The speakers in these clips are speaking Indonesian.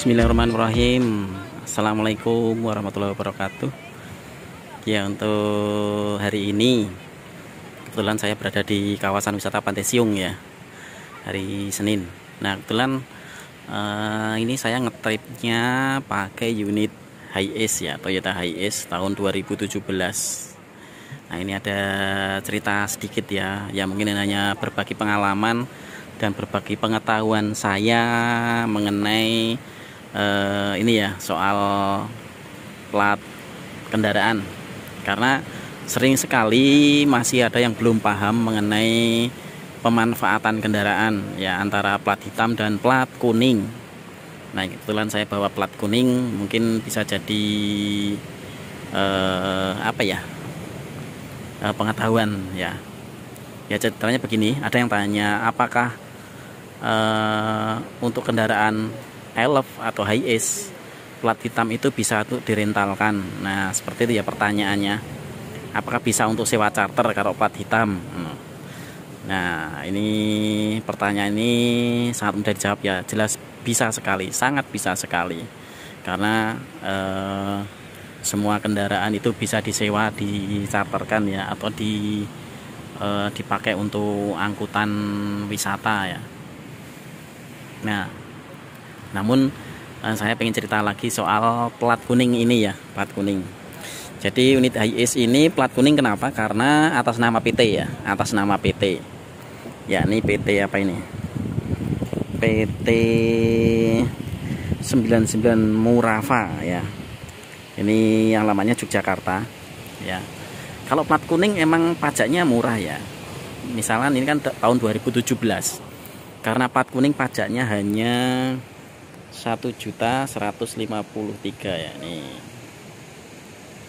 Bismillahirrahmanirrahim. Assalamualaikum warahmatullahi wabarakatuh. Ya, untuk hari ini kebetulan saya berada di kawasan wisata Pantai Siung ya, hari Senin. Nah, kebetulan ini saya ngetripnya pakai unit Hiace ya, Toyota Hiace tahun 2017. Nah, ini ada cerita sedikit ya, ya mungkin hanya berbagi pengalaman dan berbagi pengetahuan saya mengenai ini ya, soal plat kendaraan, karena sering sekali masih ada yang belum paham mengenai pemanfaatan kendaraan ya, antara plat hitam dan plat kuning. Nah, kebetulan saya bawa plat kuning, mungkin bisa jadi pengetahuan ya. Ya, ceritanya begini, ada yang tanya apakah untuk kendaraan Elf atau Hiace plat hitam itu bisa untuk direntalkan. Nah, seperti itu ya pertanyaannya, apakah bisa untuk sewa charter kalau plat hitam? Nah, ini pertanyaan ini sangat mudah dijawab ya. Jelas bisa sekali, sangat bisa sekali, karena semua kendaraan itu bisa disewa, dicharterkan ya, atau dipakai untuk angkutan wisata ya. Nah, namun saya pengen cerita lagi soal plat kuning ini ya, plat kuning. Jadi unit Hiace ini plat kuning kenapa? Karena atas nama PT ya, atas nama PT. Ya, ini PT apa ini? PT 99 Murafa ya. Ini yang lamanya Yogyakarta ya. Kalau plat kuning emang pajaknya murah ya. Misalnya ini kan tahun 2017. Karena plat kuning pajaknya hanya 1.153.000 ya, nih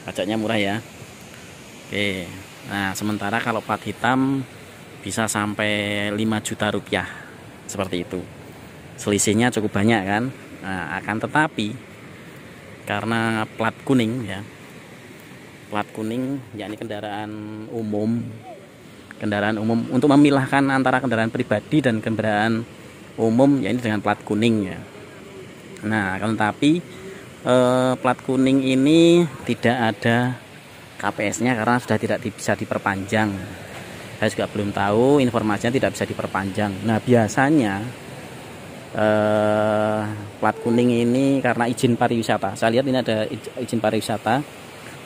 pajaknya murah ya. Oke, nah sementara kalau plat hitam bisa sampai 5 juta rupiah, seperti itu. Selisihnya cukup banyak kan. Nah, akan tetapi karena plat kuning ya, plat kuning yakni kendaraan umum untuk memilahkan antara kendaraan pribadi dan kendaraan umum ya, ini dengan plat kuning ya. Nah, akan tetapi plat kuning ini tidak ada KPS-nya karena sudah tidak bisa diperpanjang. Saya juga belum tahu, informasinya tidak bisa diperpanjang. Nah, biasanya plat kuning ini karena izin pariwisata. Saya lihat ini ada izin pariwisata.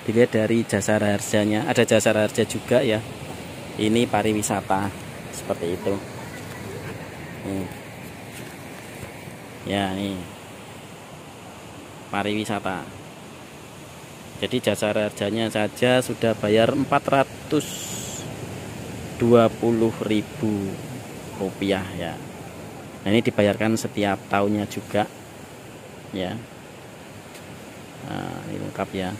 Dilihat dari jasa harjanya, ada jasa harja juga ya. Ini pariwisata seperti itu. Ya, nih pariwisata. Jadi jasa harjanya saja sudah bayar 420.000 rupiah ya. Nah, ini dibayarkan setiap tahunnya juga ya. Nah, ini lengkap ya.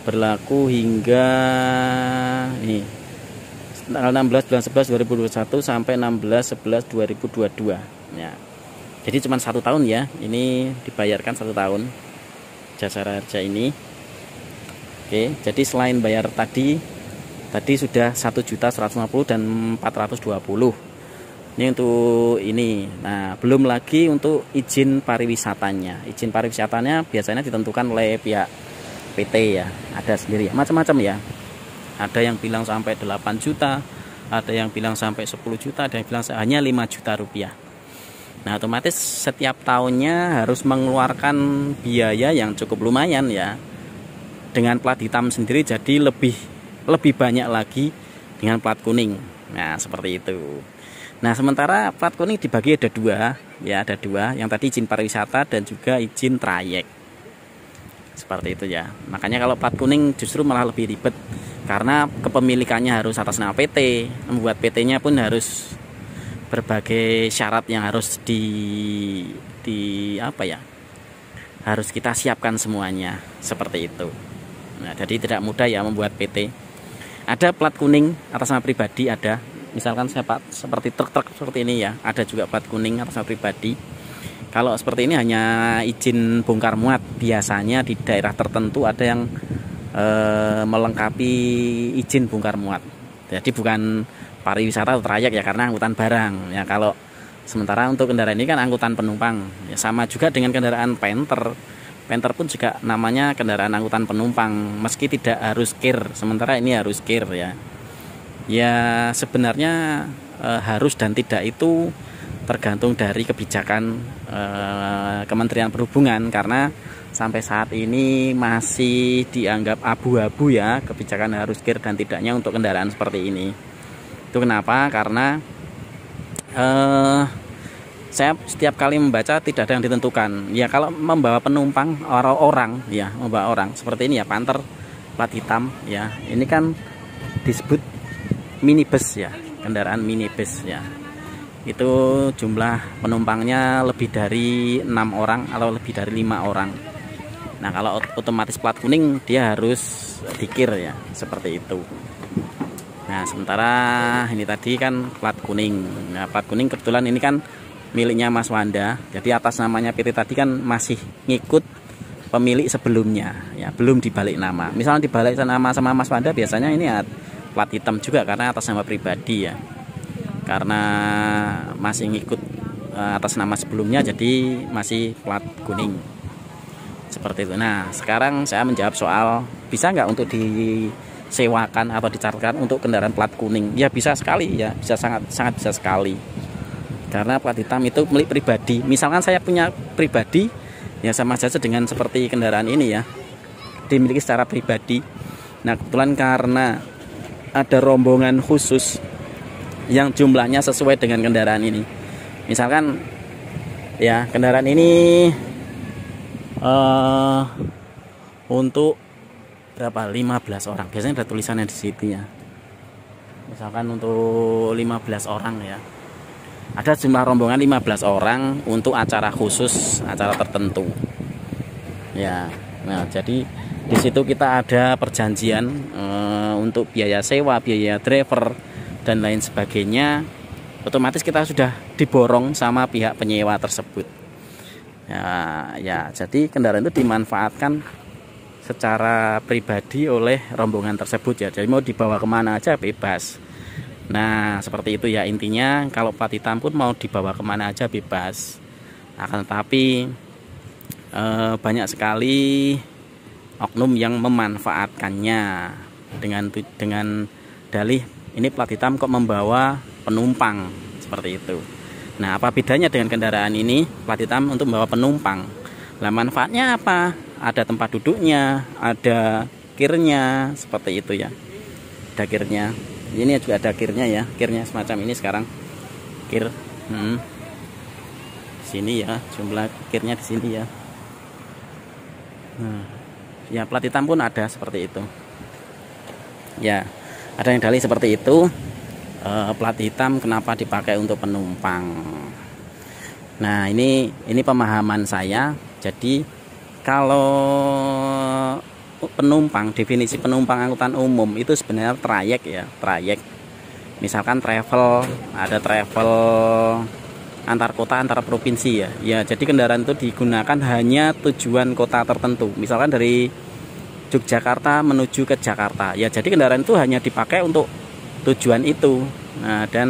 Berlaku hingga ini tanggal 16 bulan 11 2021 sampai 16/11/2022 ya. Jadi cuma 1 tahun ya, ini dibayarkan 1 tahun jasa harja ini. Oke, jadi selain bayar tadi sudah 1.150.000 dan 420. Ini untuk ini. Nah, belum lagi untuk izin pariwisatanya. Izin pariwisatanya biasanya ditentukan oleh pihak PT ya, ada sendiri ya, macam-macam ya. Ada yang bilang sampai 8 juta, ada yang bilang sampai 10 juta, ada yang bilang hanya 5 juta rupiah. Nah, otomatis setiap tahunnya harus mengeluarkan biaya yang cukup lumayan ya. Dengan plat hitam sendiri jadi lebih banyak lagi dengan plat kuning. Nah, seperti itu. Nah, sementara plat kuning dibagi ada 2 ya, ada 2. Yang tadi izin pariwisata dan juga izin trayek. seperti itu ya. Makanya kalau plat kuning justru malah lebih ribet karena kepemilikannya harus atas nama PT, membuat PT-nya pun harus berbagai syarat yang harus harus kita siapkan semuanya seperti itu. Nah, jadi tidak mudah ya membuat PT. Ada plat kuning atas nama pribadi, ada. Misalkan seperti truk-truk seperti ini ya, ada juga plat kuning atas nama pribadi. Kalau seperti ini hanya izin bongkar muat. Biasanya di daerah tertentu ada yang melengkapi izin bongkar muat. Jadi bukan pariwisata atau trayek ya, karena angkutan barang. Ya kalau sementara untuk kendaraan ini kan angkutan penumpang. Ya sama juga dengan kendaraan Panther. Panther pun juga namanya kendaraan angkutan penumpang, meski tidak harus kir. Sementara ini harus kir ya. Ya sebenarnya harus dan tidak itu tergantung dari kebijakan Kementerian Perhubungan, karena sampai saat ini masih dianggap abu-abu ya kebijakan harus kir dan tidaknya untuk kendaraan seperti ini. Itu kenapa? Karena saya setiap kali membaca tidak ada yang ditentukan. Ya kalau membawa penumpang orang ya, membawa orang seperti ini ya, Panther plat hitam ya. Ini kan disebut minibus ya, kendaraan minibus ya. Itu jumlah penumpangnya lebih dari 6 orang atau lebih dari 5 orang. Nah kalau otomatis plat kuning dia harus dikir ya, seperti itu. Nah sementara ini tadi kan plat kuning. Nah plat kuning kebetulan ini kan miliknya Mas Wanda. Jadi atas namanya PT tadi kan masih ngikut pemilik sebelumnya ya, belum dibalik nama. Misalnya dibalik nama sama Mas Wanda, biasanya ini ya plat hitam juga karena atas nama pribadi ya. Karena masih ngikut atas nama sebelumnya, jadi masih plat kuning seperti itu. Nah sekarang saya menjawab soal bisa nggak untuk disewakan atau dicatatkan untuk kendaraan plat kuning. Ya bisa sekali ya, bisa sangat bisa sekali, karena plat hitam itu milik pribadi. Misalkan saya punya pribadi ya, sama saja dengan seperti kendaraan ini ya, dimiliki secara pribadi. Nah kebetulan karena ada rombongan khusus yang jumlahnya sesuai dengan kendaraan ini. Misalkan ya kendaraan ini untuk berapa? 15 orang. Biasanya ada tulisannya di situ ya. Misalkan untuk 15 orang ya. Ada jumlah rombongan 15 orang untuk acara khusus, acara tertentu. Ya. Nah, jadi di situ kita ada perjanjian untuk biaya sewa, biaya driver dan lain sebagainya. Otomatis kita sudah diborong sama pihak penyewa tersebut. Ya, jadi kendaraan itu dimanfaatkan secara pribadi oleh rombongan tersebut ya. Jadi mau dibawa kemana aja bebas. Nah seperti itu ya intinya. Kalau plat hitam pun mau dibawa kemana aja bebas. Akan tetapi banyak sekali oknum yang memanfaatkannya dengan dalih ini plat hitam kok membawa penumpang seperti itu. Nah apa bedanya dengan kendaraan ini plat hitam untuk membawa penumpang? Lah manfaatnya apa? Ada tempat duduknya, ada kirnya seperti itu ya. Ada kirnya. Ini juga ada kirnya ya, kirnya semacam ini sekarang. Kir. Sini ya, jumlah kirnya di sini ya. Nah, ya plat hitam pun ada seperti itu. Ya, ada yang dalih seperti itu. Plat hitam kenapa dipakai untuk penumpang? Nah, ini pemahaman saya. Jadi kalau penumpang, definisi penumpang angkutan umum itu sebenarnya trayek ya, trayek. Misalkan travel, ada travel antar kota, antar provinsi ya. Ya, jadi kendaraan itu digunakan hanya tujuan kota tertentu. Misalkan dari Yogyakarta menuju ke Jakarta. Ya, jadi kendaraan itu hanya dipakai untuk tujuan itu. Nah, dan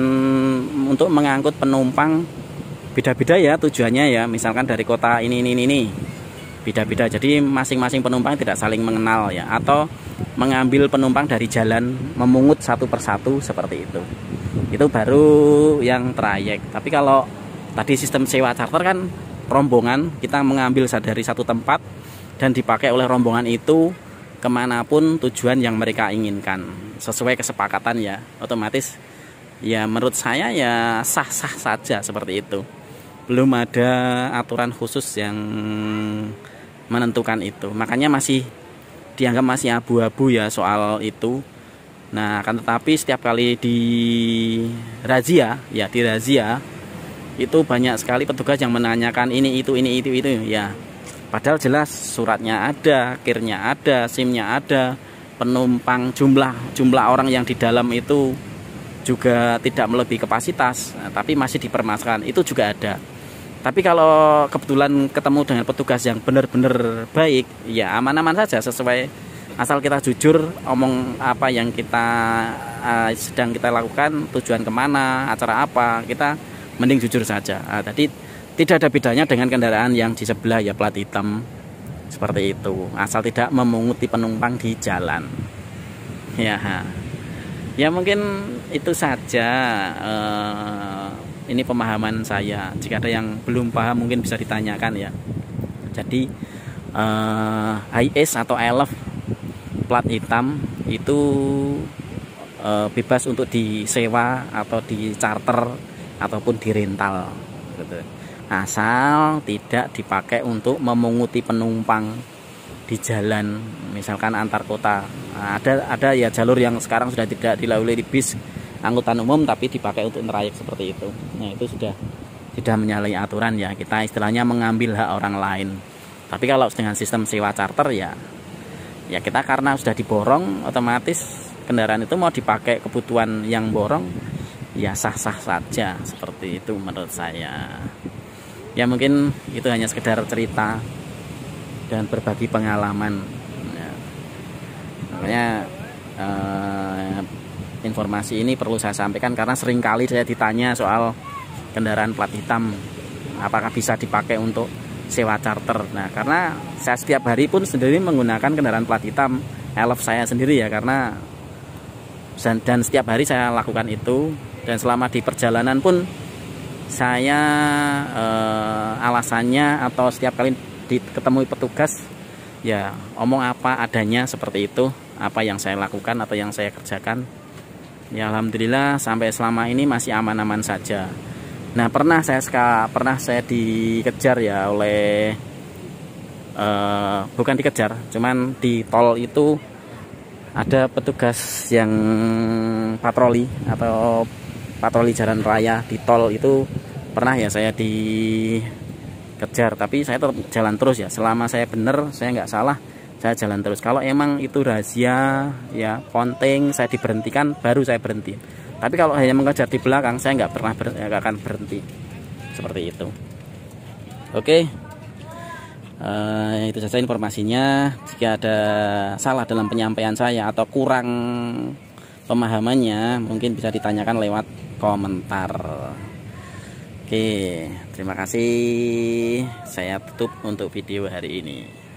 untuk mengangkut penumpang beda-beda ya tujuannya ya. Misalkan dari kota ini beda-beda. Jadi masing-masing penumpang tidak saling mengenal ya, atau mengambil penumpang dari jalan memungut satu persatu seperti itu. Itu baru yang trayek. Tapi kalau tadi sistem sewa charter kan rombongan, kita mengambil dari satu tempat dan dipakai oleh rombongan itu kemanapun tujuan yang mereka inginkan sesuai kesepakatan ya. Otomatis ya menurut saya ya sah-sah saja seperti itu. Belum ada aturan khusus yang menentukan itu. Makanya masih dianggap masih abu-abu ya soal itu. Nah, akan tetapi setiap kali di razia itu banyak sekali petugas yang menanyakan ini itu ya. Padahal jelas suratnya ada, kirnya ada, SIM-nya ada, penumpang jumlah orang yang di dalam itu juga tidak melebihi kapasitas, nah, tapi masih dipermasalahkan, itu juga ada. Tapi kalau kebetulan ketemu dengan petugas yang benar-benar baik, ya aman-aman saja, sesuai, asal kita jujur omong apa yang kita sedang kita lakukan, tujuan kemana, acara apa, kita mending jujur saja. Nah, tadi tidak ada bedanya dengan kendaraan yang di sebelah ya, plat hitam seperti itu, asal tidak memunguti penumpang di jalan. Ya mungkin itu saja. Ini pemahaman saya. Jika ada yang belum paham mungkin bisa ditanyakan ya. Jadi HiAce atau iLove plat hitam itu bebas untuk disewa atau di charter ataupun dirental gitu. Asal tidak dipakai untuk memunguti penumpang di jalan, misalkan antar kota. Nah, ada ya jalur yang sekarang sudah tidak dilalui di bis angkutan umum tapi dipakai untuk trayek seperti itu. Nah, itu sudah menyalahi aturan ya, kita istilahnya mengambil hak orang lain. Tapi kalau dengan sistem sewa charter ya kita karena sudah diborong, otomatis kendaraan itu mau dipakai kebutuhan yang borong ya sah-sah saja, seperti itu menurut saya. Ya mungkin itu hanya sekedar cerita dan berbagi pengalaman ya. Makanya informasi ini perlu saya sampaikan karena seringkali saya ditanya soal kendaraan plat hitam apakah bisa dipakai untuk sewa charter. Nah, karena saya setiap hari pun sendiri menggunakan kendaraan plat hitam iLove saya sendiri ya, karena dan setiap hari saya lakukan itu, dan selama di perjalanan pun saya alasannya atau setiap kali ketemu petugas ya omong apa adanya seperti itu, apa yang saya lakukan atau yang saya kerjakan. Ya alhamdulillah sampai selama ini masih aman-aman saja. Nah, pernah saya dikejar ya oleh bukan dikejar, cuman di tol itu ada petugas yang patroli atau patroli jalan raya di tol itu. Pernah ya saya dikejar, tapi saya tetap jalan terus ya, selama saya benar, saya nggak salah, saya jalan terus. Kalau emang itu razia ya konting, saya diberhentikan baru saya berhenti. Tapi kalau hanya mengejar di belakang, saya nggak akan berhenti seperti itu. Oke, itu saja informasinya. Jika ada salah dalam penyampaian saya atau kurang pemahamannya, mungkin bisa ditanyakan lewat komentar. Oke, terima kasih. Saya tutup untuk video hari ini.